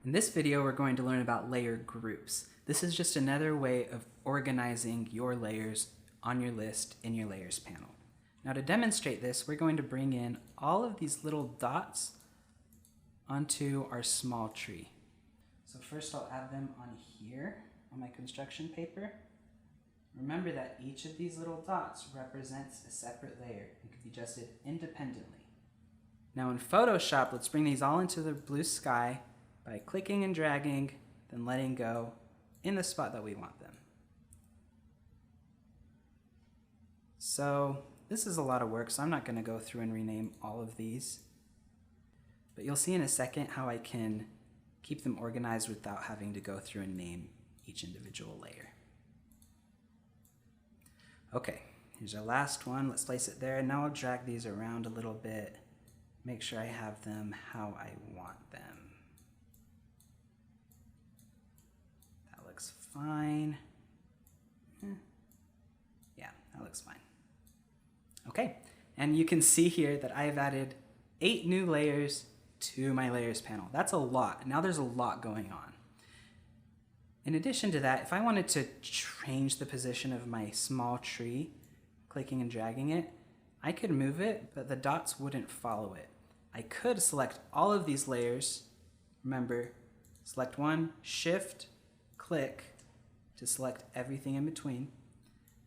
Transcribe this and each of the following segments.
In this video, we're going to learn about layer groups. This is just another way of organizing your layers on your list in your layers panel. Now to demonstrate this, we're going to bring in all of these little dots onto our small tree. So first I'll add them on here on my construction paper. Remember that each of these little dots represents a separate layer and can be adjusted independently. Now in Photoshop, let's bring these all into the blue sky by clicking and dragging, then letting go in the spot that we want them. So this is a lot of work, so I'm not going to go through and rename all of these. But you'll see in a second how I can keep them organized without having to go through and name each individual layer. Okay, here's our last one. Let's place it there. Now I'll drag these around a little bit, make sure I have them how I want them. That looks fine. Yeah, that looks fine. Okay, and you can see here that I've added 8 new layers to my layers panel. That's a lot. Now there's a lot going on. In addition to that, if I wanted to change the position of my small tree, clicking and dragging it, I could move it, but the dots wouldn't follow it. I could select all of these layers. Remember, select one, shift, click to select everything in between,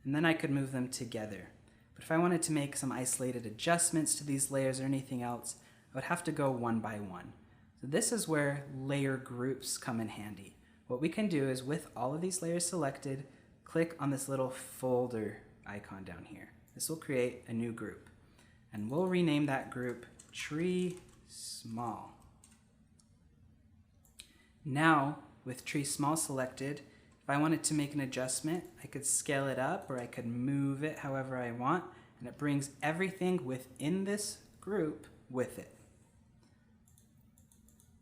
and then I could move them together. But if I wanted to make some isolated adjustments to these layers or anything else, I would have to go one by one. So this is where layer groups come in handy. What we can do is, with all of these layers selected, click on this little folder icon down here. This will create a new group, and we'll rename that group Tree Small. Now, with Tree Small selected, if I wanted to make an adjustment, I could scale it up or I could move it however I want, and it brings everything within this group with it.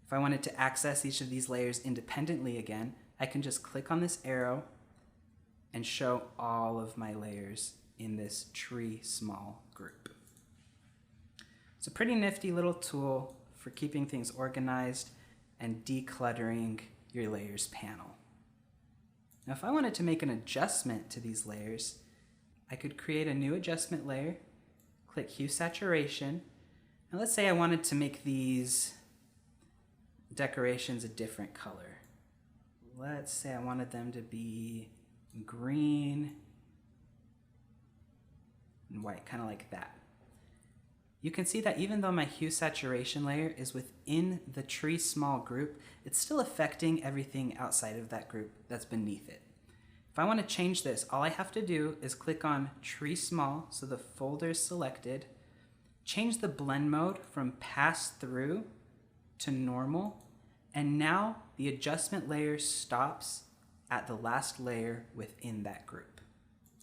If I wanted to access each of these layers independently again, I can just click on this arrow and show all of my layers in this Tree Small group. It's a pretty nifty little tool for keeping things organized and decluttering your layers panel. Now if I wanted to make an adjustment to these layers, I could create a new adjustment layer, click Hue Saturation, and let's say I wanted to make these decorations a different color. Let's say I wanted them to be green and white, kind of like that. You can see that even though my Hue Saturation layer is within the Tree Small group, it's still affecting everything outside of that group that's beneath it. If I want to change this, all I have to do is click on Tree Small, so the folder is selected, change the blend mode from Pass Through to Normal, and now the adjustment layer stops at the last layer within that group.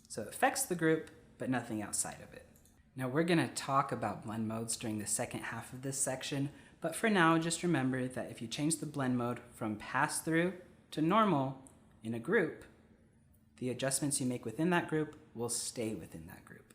So it affects the group, but nothing outside of it. Now we're going to talk about blend modes during the second half of this section, but for now just remember that if you change the blend mode from Pass Through to Normal in a group, the adjustments you make within that group will stay within that group.